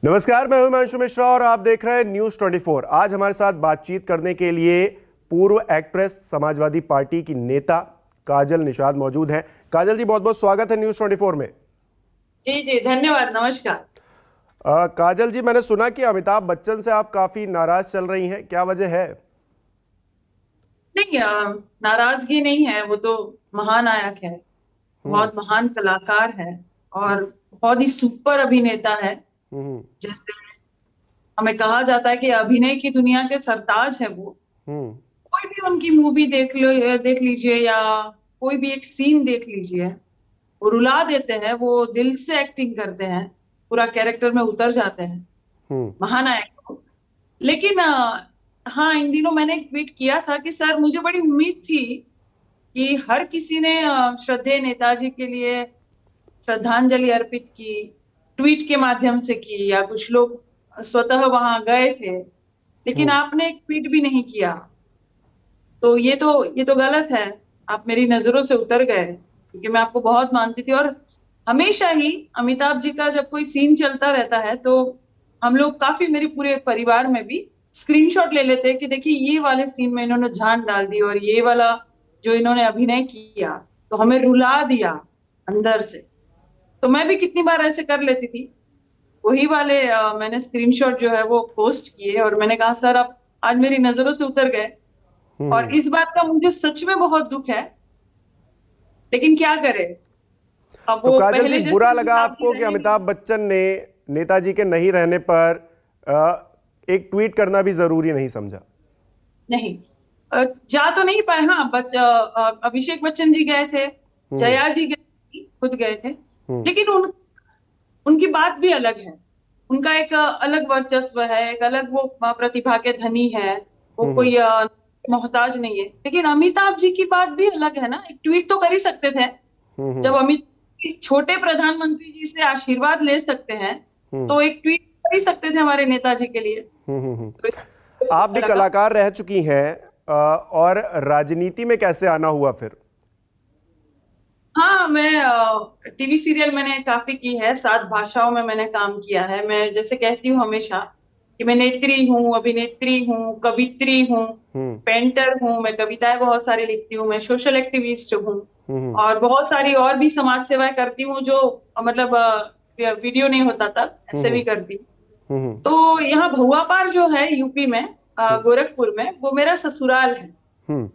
नमस्कार, मैं हूं हिमांशु मिश्रा और आप देख रहे हैं न्यूज 24। आज हमारे साथ बातचीत करने के लिए पूर्व एक्ट्रेस, समाजवादी पार्टी की नेता काजल निषाद मौजूद हैं। काजल जी, बहुत बहुत स्वागत है न्यूज 24 में। जी जी, धन्यवाद। नमस्कार। काजल जी, मैंने सुना कि अमिताभ बच्चन से आप काफी नाराज चल रही हैं, क्या वजह है? नहीं, नाराजगी नहीं है। वो तो महानायक है, हम्म। बहुत महान कलाकार है और बहुत ही सुपर अभिनेता है। हम्म। जैसे हमें कहा जाता है कि अभिनय की दुनिया के सरताज है वो। हम्म। कोई भी उनकी मूवी देख लो, देख लीजिए, या कोई भी एक सीन देख लीजिए, वो रुला देते हैं। वो दिल से एक्टिंग करते हैं, पूरा कैरेक्टर में उतर जाते हैं। हम्म। महानायक हो। लेकिन हाँ, इन दिनों मैंने एक ट्वीट किया था कि सर, मुझे बड़ी उम्मीद थी कि हर किसी ने श्रद्धेय नेताजी के लिए श्रद्धांजलि अर्पित की, ट्वीट के माध्यम से की, या कुछ लोग स्वतः वहां गए थे। लेकिन हम्म। आपने एक ट्वीट भी नहीं किया। तो ये तो गलत है। आप मेरी नजरों से उतर गए, क्योंकि मैं आपको बहुत मानती थी। और हमेशा ही अमिताभ जी का जब कोई सीन चलता रहता है तो हम लोग काफी, मेरे पूरे परिवार में भी स्क्रीनशॉट ले लेते हैं कि देखिए, ये वाले सीन में इन्होंने जान डाल दी, और ये वाला जो इन्होंने अभिनय किया तो हमें रुला दिया अंदर से। तो मैं भी कितनी बार ऐसे कर लेती थी। वही वाले मैंने स्क्रीनशॉट जो है वो पोस्ट किए, और मैंने कहा सर, आप आज मेरी नजरों से उतर गए। और हम्म। इस बात का मुझे सच में बहुत दुख है, लेकिन क्या करे। अब तो वो काजल जी, पहले जैसे बुरा लगा अमिताभ जी आपको कि रहे नहीं। अमिताभ बच्चन ने नेताजी के नहीं रहने पर एक ट्वीट करना भी जरूरी नहीं समझा? नहीं, जा तो नहीं पाए। हाँ, अभिषेक बच्चन जी गए थे, हम्म। जया जी गए, खुद गए थे। हम्म। लेकिन उनकी बात भी अलग है। उनका एक अलग वर्चस्व है, एक अलग वो प्रतिभा के धनी है। वो हम्म। कोई मोहताज नहीं है। लेकिन अमिताभ जी की बात भी अलग है ना। एक ट्वीट तो कर ही सकते थे। हम्म। जब अमित छोटे प्रधानमंत्री जी से आशीर्वाद ले सकते हैं, हम्म। तो एक ट्वीट कर ही सकते थे हमारे नेताजी के लिए। तो आप इसलिए भी लगा। कलाकार रह चुकी हैं, और राजनीति में कैसे आना हुआ फिर? हाँ, मैं टीवी सीरियल मैंने काफी की है, 7 भाषाओं में मैंने काम किया है। मैं जैसे कहती हूँ हमेशा कि मैं नेत्री हूँ, अभिनेत्री हूँ, कवित्री हूँ, हम्म। पेंटर हूँ। मैं कविताएं बहुत सारी लिखती हूँ। मैं सोशल एक्टिविस्ट हूँ, हम्म। और बहुत सारी और भी समाज सेवाएं करती हूँ, जो मतलब वीडियो नहीं होता तब ऐसे भी हम्म। करती हूँ। हम्म। तो यहाँ भुआ पार जो है यूपी में, हम्म। गोरखपुर में, वो मेरा ससुराल है। हम्म।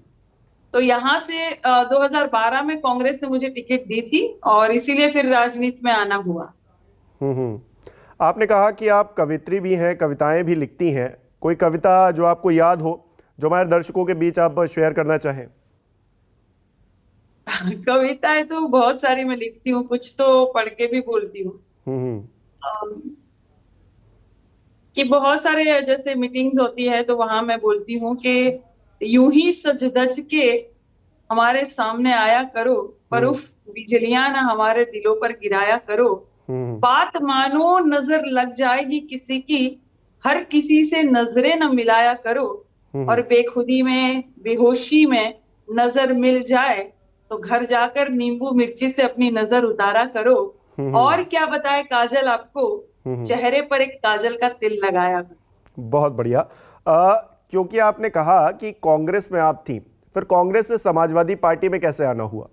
तो यहाँ से 2012 में कांग्रेस ने मुझे टिकट दी थी, और इसीलिए फिर राजनीति में आना हुआ। हम्म। आपने कहा कि आप कवित्री भी हैं, कविताएं भी लिखती हैं। कोई कविता जो आपको याद हो, जो हमारे दर्शकों के बीच आप शेयर करना चाहें? कविताएं तो बहुत सारी मैं लिखती हूँ, कुछ तो पढ़ के भी बोलती हूँ। हम्म। अम, कि बहुत सारे जैसे मीटिंग्स होती है तो वहां मैं बोलती हूँ कि यूं ही सज धज के हमारे सामने आया करो, पर हम्म। उफ, बिजलियां ना हमारे दिलों पर गिराया करो। हम्म। बात मानो, नजर लग जाएगी किसी की, हर किसी से नजरें न मिलाया करो। हम्म। और बेखुदी में, बेहोशी में नजर मिल जाए तो घर जाकर नींबू मिर्ची से अपनी नजर उतारा करो। हम्म। और क्या बताए काजल आपको, हम्म। चेहरे पर एक काजल का तिल लगाया करो। बहुत बढ़िया। क्योंकि आपने कहा कि कांग्रेस में आप थी, फिर कांग्रेस से समाजवादी पार्टी में कैसे आना हुआ?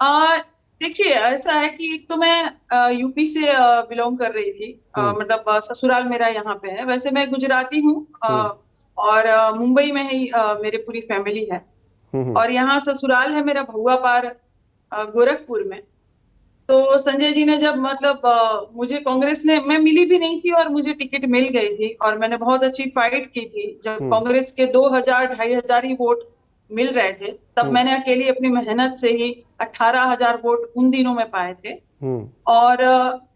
आ, देखिए, ऐसा है कि एक तो मैं यूपी से बिलोंग कर रही थी। हम्म। मतलब ससुराल मेरा यहाँ पे है। वैसे मैं गुजराती हूँ, हम्म। और मुंबई में ही मेरी पूरी फैमिली है। हम्म। और यहाँ ससुराल है मेरा भुआ पार, गोरखपुर में। तो संजय जी ने जब मतलब मुझे कांग्रेस ने, मैं मिली भी नहीं थी और मुझे टिकट मिल गई थी, और मैंने बहुत अच्छी फाइट की थी। जब हम्म। कांग्रेस के 2000 2500 ही वोट मिल रहे थे, तब हम्म। मैंने अकेली अपनी मेहनत से ही 18,000 वोट उन दिनों में पाए थे। हम्म। और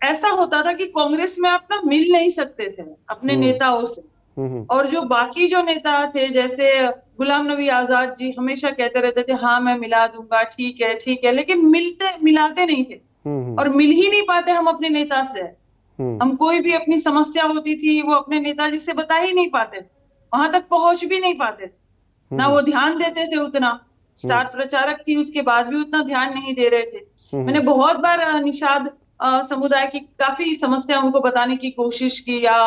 ऐसा होता था कि कांग्रेस में आप ना मिल नहीं सकते थे अपने हम्म। नेताओं से। हम्म। और जो बाकी जो नेता थे, जैसे गुलाम नबी आजाद जी, हमेशा कहते रहते थे हाँ मैं मिला दूंगा, ठीक है ठीक है, लेकिन मिलते मिलाते नहीं थे। हम्म। और मिल ही नहीं पाते हम अपने नेता से। हम्म। हम कोई भी अपनी समस्या होती थी, वो अपने नेताजी से बता ही नहीं पाते थे, वहां तक पहुंच भी नहीं पाते थे। ना हम्म। वो ध्यान देते थे उतना। हम्म। स्टार प्रचारक थी, उसके बाद भी उतना ध्यान नहीं दे रहे थे। हम्म। मैंने बहुत बार निषाद समुदाय की काफी समस्या उनको बताने की कोशिश की या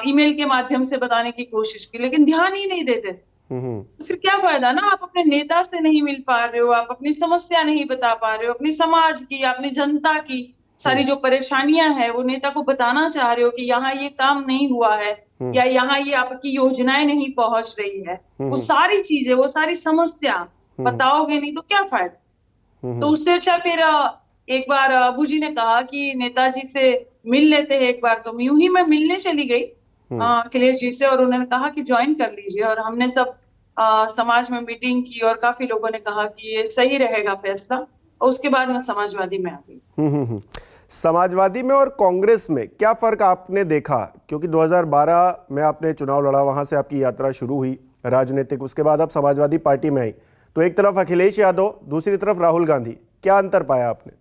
ईमेल के माध्यम से बताने की कोशिश की, लेकिन ध्यान ही नहीं देते थे। तो फिर क्या फायदा ना, आप अपने नेता से नहीं मिल पा रहे हो, आप अपनी समस्या नहीं बता पा रहे हो, अपनी समाज की, अपनी जनता की सारी जो परेशानियां है वो नेता को बताना चाह रहे हो कि यहाँ ये काम नहीं हुआ है या यहाँ ये आपकी योजनाएं नहीं पहुंच रही है, वो सारी चीजें, वो सारी समस्या बताओगे नहीं तो क्या फायदा। तो उससे अच्छा फिर एक बार अबू जी ने कहा कि नेताजी से मिल लेते हैं एक बार, तो यूं ही मैं मिलने चली गई अखिलेश जी से, और उन्होंने कहा कि ज्वाइन कर लीजिए, और हमने सब समाज में मीटिंग की और काफी लोगों ने कहा कि ये सही रहेगा फैसला, और उसके बाद मैं समाजवादी में आ गई। समाजवादी में और कांग्रेस में क्या फर्क आपने देखा? क्योंकि 2012 में आपने चुनाव लड़ा, वहां से आपकी यात्रा शुरू हुई राजनीतिक, उसके बाद आप समाजवादी पार्टी में आई, तो एक तरफ अखिलेश यादव, दूसरी तरफ राहुल गांधी, क्या अंतर पाया आपने?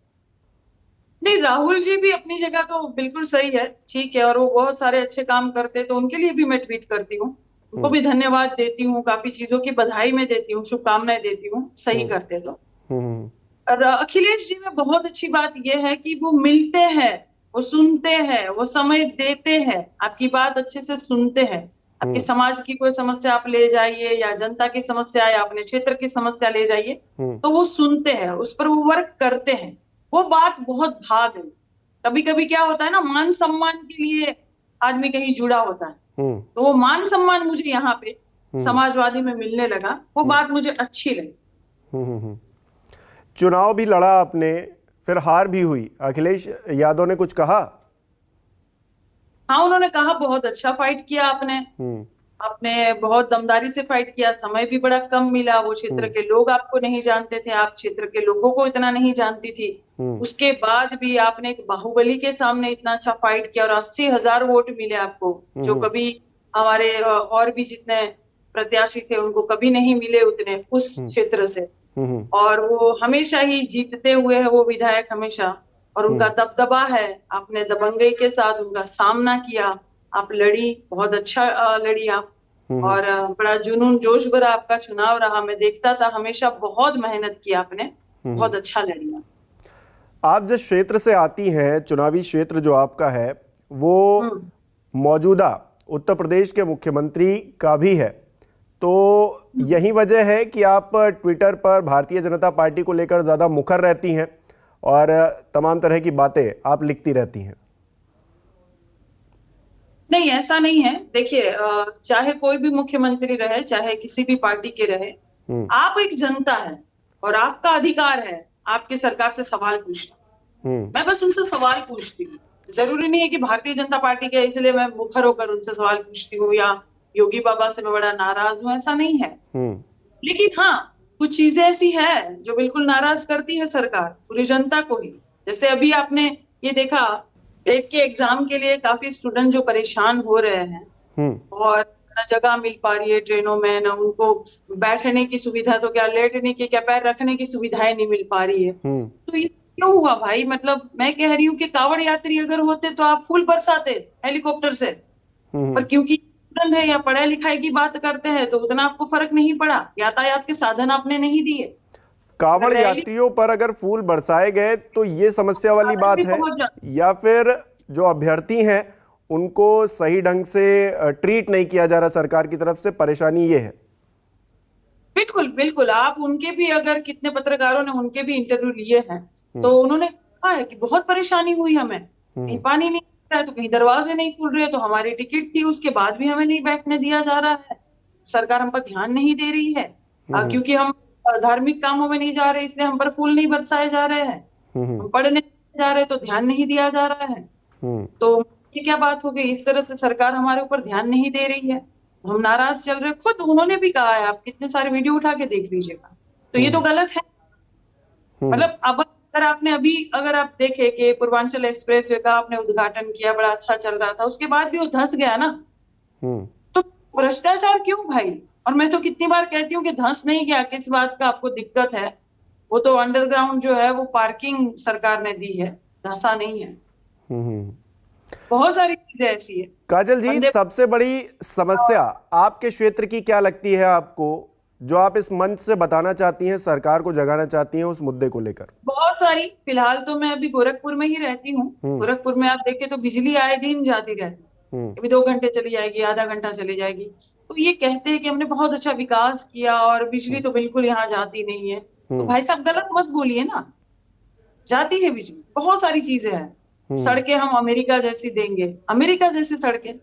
नहीं, राहुल जी भी अपनी जगह तो बिल्कुल सही है, ठीक है, और वो बहुत सारे अच्छे काम करते, तो उनके लिए भी मैं ट्वीट करती हूँ, उनको भी धन्यवाद देती हूँ, काफी चीजों की बधाई में देती हूँ, शुभकामनाएं देती हूँ, सही करते तो। और अखिलेश जी में बहुत अच्छी बात यह है कि वो मिलते हैं, वो सुनते हैं, वो समय देते हैं, आपकी बात अच्छे से सुनते हैं, आपके समाज की कोई समस्या आप ले जाइए या जनता की समस्या या अपने क्षेत्र की समस्या ले जाइए, तो वो सुनते हैं, उस पर वो वर्क करते हैं, वो बात बहुत भाग है। कभी कभी क्या होता है ना, मान सम्मान के लिए आदमी कहीं जुड़ा होता है, तो वो मान सम्मान मुझे यहाँ पे समाजवादी में मिलने लगा, वो बात मुझे अच्छी लगी। चुनाव भी लड़ा आपने, फिर हार भी हुई, अखिलेश यादव ने कुछ कहा? हाँ, उन्होंने कहा बहुत अच्छा फाइट किया आपने, आपने बहुत दमदारी से फाइट किया, समय भी बड़ा कम मिला, वो क्षेत्र के लोग आपको नहीं जानते थे, आप क्षेत्र के लोगों को इतना नहीं जानती थी, उसके बाद भी आपने एक बाहुबली के सामने इतना अच्छा फाइट किया और 80,000 वोट मिले आपको, जो कभी हमारे और भी जितने प्रत्याशी थे उनको कभी नहीं मिले उतने उस क्षेत्र से, और वो हमेशा ही जीतते हुए है वो विधायक हमेशा, और उनका दबदबा है, आपने दबंगई के साथ उनका सामना किया, आप लड़ी, बहुत अच्छा लड़ी आप, और बड़ा जुनून जोश भरा आपका चुनाव रहा, मैं देखता था, हमेशा बहुत मेहनत की आपने, बहुत अच्छा लड़ी आप जिस क्षेत्र से आती हैं, चुनावी क्षेत्र जो आपका है वो मौजूदा उत्तर प्रदेश के मुख्यमंत्री का भी है, तो यही वजह है कि आप ट्विटर पर भारतीय जनता पार्टी को लेकर ज्यादा मुखर रहती हैं और तमाम तरह की बातें आप लिखती रहती हैं? नहीं, ऐसा नहीं है, देखिए चाहे कोई भी मुख्यमंत्री रहे, चाहे किसी भी पार्टी के रहे, आप एक जनता है और आपका अधिकार है आपकी सरकार से सवाल पूछना। मैं बस उनसे सवाल पूछती हूँ, जरूरी नहीं है कि भारतीय जनता पार्टी के इसलिए मैं मुखर होकर उनसे सवाल पूछती हूँ या योगी बाबा से मैं बड़ा नाराज हूँ, ऐसा नहीं है। लेकिन हाँ, कुछ चीजें ऐसी है जो बिल्कुल नाराज करती है सरकार पूरी जनता को ही, जैसे अभी आपने ये देखा, टेट के एग्जाम के लिए काफी स्टूडेंट जो परेशान हो रहे हैं और न जगह मिल पा रही है ट्रेनों में, न उनको बैठने की सुविधा, तो क्या लेटने की, क्या पैर रखने की सुविधाएं नहीं मिल पा रही है, तो ये क्यों हुआ भाई? मतलब मैं कह रही हूँ कि कांवड़ यात्री अगर होते तो आप फूल बरसाते हेलीकॉप्टर से, पर क्योंकि स्टूडेंट है या पढ़ाई लिखाई की बात करते हैं तो उतना आपको फर्क नहीं पड़ा, यातायात के साधन आपने नहीं दिए। कांवड़ यात्रियों पर अगर फूल बरसाए गए तो ये समस्या वाली बात है, या फिर जो अभ्यर्थी हैं उनको सही ढंग से ट्रीट नहीं किया जा रहा सरकार की तरफ से, परेशानी ये है? बिल्कुल बिल्कुल, आप उनके भी, अगर कितने पत्रकारों ने उनके भी इंटरव्यू लिए हैं तो उन्होंने कहा है कि बहुत परेशानी हुई हमें, कहीं पानी नहीं मिल रहा है तो कहीं दरवाजे नहीं खुल रहे, तो हमारी टिकट थी उसके बाद भी हमें नहीं बैठने दिया जा रहा है, सरकार हम पर ध्यान नहीं दे रही है, क्योंकि हम धार्मिक कामों में नहीं जा रहे इसलिए हम पर फूल नहीं बरसाए जा रहे हैं, हम पढ़ने जा रहे तो ध्यान नहीं दिया जा रहा है, तो ये क्या बात हो गई? इस तरह से सरकार हमारे ऊपर ध्यान नहीं दे रही है, हम नाराज चल रहे। खुद उन्होंने भी कहा है, आप कितने सारे वीडियो उठा के देख लीजिएगा, तो ये तो गलत है। मतलब अब अगर आपने अभी अगर आप देखे कि पूर्वांचल एक्सप्रेसवे का आपने उद्घाटन किया, बड़ा अच्छा चल रहा था, उसके बाद भी वो धंस गया ना, तो भ्रष्टाचार क्यों भाई? और मैं तो कितनी बार कहती हूँ कि धंस नहीं गया, किस बात का आपको दिक्कत है? वो तो अंडरग्राउंड जो है वो पार्किंग सरकार ने दी है, धंसा नहीं है। बहुत सारी चीजें ऐसी है। काजल जी, सबसे बड़ी समस्या आपके क्षेत्र की क्या लगती है आपको, जो आप इस मंच से बताना चाहती हैं, सरकार को जगाना चाहती हैं उस मुद्दे को लेकर? बहुत सारी। फिलहाल तो मैं अभी गोरखपुर में ही रहती हूँ। गोरखपुर में आप देखें तो बिजली आए दिन जाती रहती है। कभी 2 घंटे चली जाएगी, आधा घंटा चली जाएगी। तो ये कहते हैं कि हमने बहुत अच्छा विकास किया और बिजली तो बिल्कुल यहाँ जाती नहीं है। तो भाई साहब गलत मत बोलिए ना, जाती है बिजली, बहुत सारी चीजें हैं। सड़कें हम अमेरिका जैसी देंगे, अमेरिका जैसी सड़कें।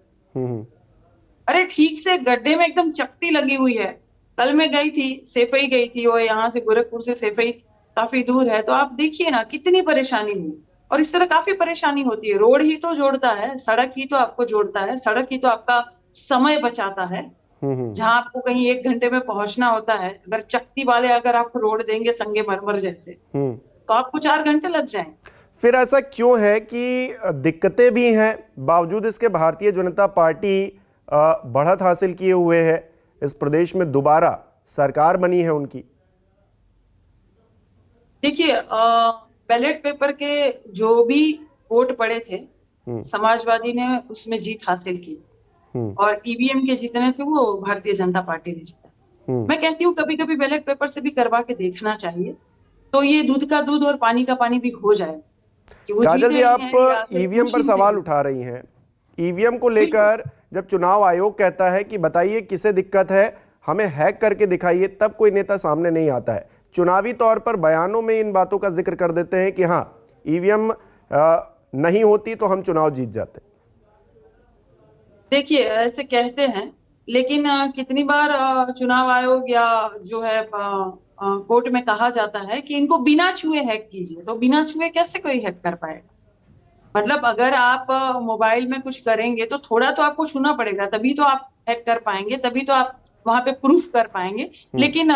अरे ठीक से गड्ढे में एकदम चकती लगी हुई है। कल मैं गई थी, सेफई गई थी, वो यहाँ से गोरखपुर से सेफई काफी दूर है। तो आप देखिए ना कितनी परेशानी हुई। और इस तरह काफी परेशानी होती है। रोड ही तो जोड़ता है, सड़क ही तो आपको जोड़ता है, सड़क ही तो आपका समय बचाता है। जहां आपको कहीं 1 घंटे में पहुंचना होता है, अगर चकती वाले अगर आपको रोड देंगे संगमरमर जैसे, तो आपको 4 घंटे लग जाएंगे। फिर ऐसा क्यों है कि दिक्कतें भी हैं, बावजूद इसके भारतीय जनता पार्टी बढ़त हासिल किए हुए है, इस प्रदेश में दोबारा सरकार बनी है उनकी? देखिए, बैलेट पेपर के जो भी वोट पड़े थे, समाजवादी ने उसमें जीत हासिल की। और ईवीएम के जितने थे वो भारतीय जनता पार्टी ने जीता। मैं कहती हूँ कभी कभी बैलेट पेपर से भी करवा के देखना चाहिए, तो ये दूध का दूध और पानी का पानी भी हो जाए कि वो काजल जी, आप जीते ईवीएम पर सवाल उठा रही हैं। ईवीएम को लेकर जब चुनाव आयोग कहता है कि बताइए किसे दिक्कत है, हमें हैक करके दिखाइए, तब कोई नेता सामने नहीं आता है। चुनावी तौर पर बयानों में इन बातों का जिक्र कर देते हैं कि हाँ, ईवीएम नहीं होती तो हम चुनाव जीत जाते। देखिए, ऐसे कहते हैं, लेकिन कितनी बार चुनाव आयोग या जो है कोर्ट में कहा जाता है कि इनको बिना छुए हैक कीजिए। तो बिना छुए कैसे कोई हैक कर पाएगा? मतलब अगर आप मोबाइल में कुछ करेंगे तो थोड़ा तो आपको छूना पड़ेगा, तभी तो आप हैक कर पाएंगे, तभी तो आप वहां पे प्रूफ कर पाएंगे। लेकिन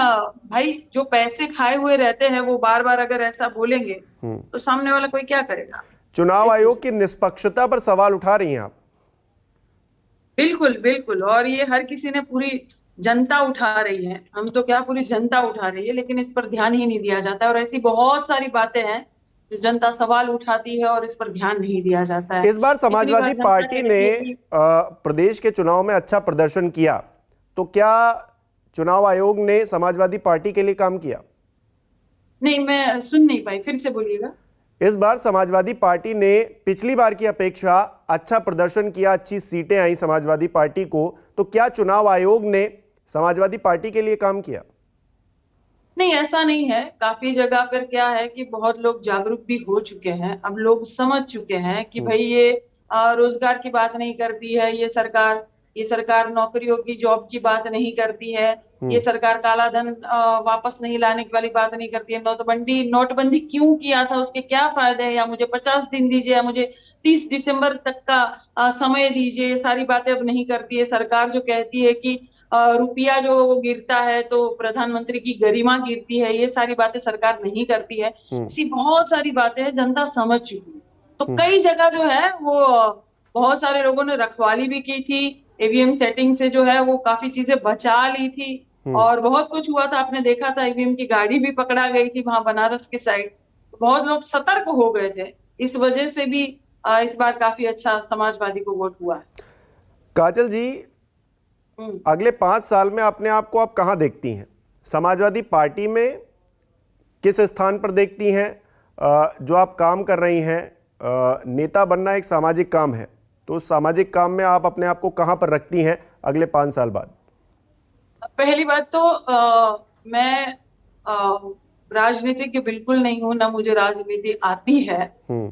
भाई जो पैसे खाए हुए रहते हैं वो बार बार अगर ऐसा बोलेंगे तो सामने वाला कोई क्या करेगा? चुनाव आयोग की निष्पक्षता पर सवाल उठा रही हैं आप? बिल्कुल बिल्कुल। और ये हर किसी ने, पूरी जनता उठा रही है। हम तो क्या, पूरी जनता उठा रही है, लेकिन इस पर ध्यान ही नहीं दिया जाता। और ऐसी बहुत सारी बातें हैं जो जनता सवाल उठाती है और इस पर ध्यान नहीं दिया जाता है। इस बार समाजवादी पार्टी ने प्रदेश के चुनाव में अच्छा प्रदर्शन किया, तो क्या चुनाव आयोग ने समाजवादी पार्टी के लिए काम किया? नहीं, मैं सुन नहीं पाई, फिर से बोलिएगा। इस बार समाजवादी पार्टी ने पिछली बार की अपेक्षा अच्छा प्रदर्शन किया, अच्छी सीटें आई समाजवादी पार्टी को, तो क्या चुनाव आयोग ने समाजवादी पार्टी के लिए काम किया? नहीं, ऐसा नहीं है। काफी जगह पर क्या है कि बहुत लोग जागरूक भी हो चुके हैं। अब लोग समझ चुके हैं कि भाई ये रोजगार की बात नहीं करती है ये सरकार नौकरियों की, जॉब की बात नहीं करती है। ये सरकार काला धन वापस नहीं लाने वाली बात नहीं करती है। नोटबंदी क्यों किया था, उसके क्या फायदे हैं, या मुझे 50 दिन दीजिए, या मुझे 30 दिसंबर तक का समय दीजिए, ये सारी बातें अब नहीं करती है सरकार। जो कहती है कि रुपया जो गिरता है तो प्रधानमंत्री की गरिमा गिरती है, ये सारी बातें सरकार नहीं करती है। ऐसी बहुत सारी बातें हैं, जनता समझ चुकी है। तो कई जगह जो है वो बहुत सारे लोगों ने रखवाली भी की थी, ईवीएम सेटिंग से जो है वो काफी चीजें बचा ली थी। और बहुत कुछ हुआ था, आपने देखा था, ईवीएम की गाड़ी भी पकड़ा गई थी वहां बनारस की साइड। बहुत लोग सतर्क हो गए थे, इस वजह से भी इस बार काफी अच्छा समाजवादी को वोट हुआ है। काजल जी, अगले 5 साल में अपने आप को आप कहां देखती हैं? समाजवादी पार्टी में किस स्थान पर देखती हैं? जो आप काम कर रही हैं, नेता बनना एक सामाजिक काम है, तो उस सामाजिक काम में आप अपने आप को कहां पर रखती हैं अगले 5 साल बाद? पहली बात तो मैं राजनीतिज्ञ बिल्कुल नहीं हूँ, ना मुझे राजनीति आती है।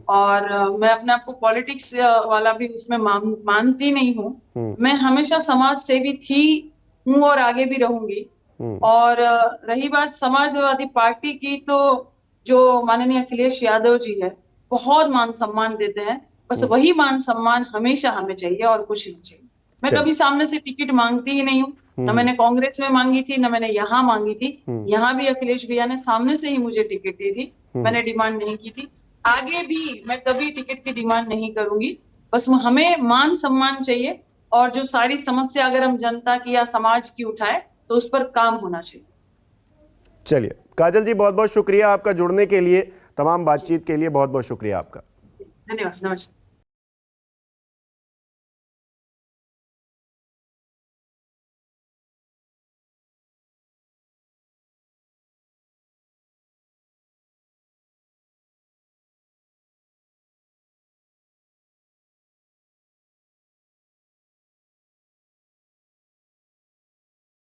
और मैं अपने आप को पॉलिटिक्स वाला भी उसमें मानती नहीं हूँ। मैं हमेशा समाज सेवी थी, हूँ और आगे भी रहूंगी। और रही बात समाजवादी पार्टी की, तो जो माननीय अखिलेश यादव जी है, बहुत मान सम्मान देते हैं। बस वही मान सम्मान हमेशा हमें चाहिए और कुछ नहीं चाहिए। मैं कभी सामने से टिकट मांगती ही नहीं हूँ, न मैंने कांग्रेस में मांगी थी, न मैंने यहाँ मांगी थी। यहाँ भी अखिलेश भैया ने सामने से ही मुझे टिकट दी थी, मैंने डिमांड नहीं की थी। आगे भी मैं कभी टिकट की डिमांड नहीं करूंगी। बस हमें मान सम्मान चाहिए, और जो सारी समस्या अगर हम जनता की या समाज की उठाए तो उस पर काम होना चाहिए। चलिए काजल जी, बहुत बहुत शुक्रिया आपका जुड़ने के लिए, तमाम बातचीत के लिए बहुत बहुत शुक्रिया आपका। धन्यवाद, नमस्कार।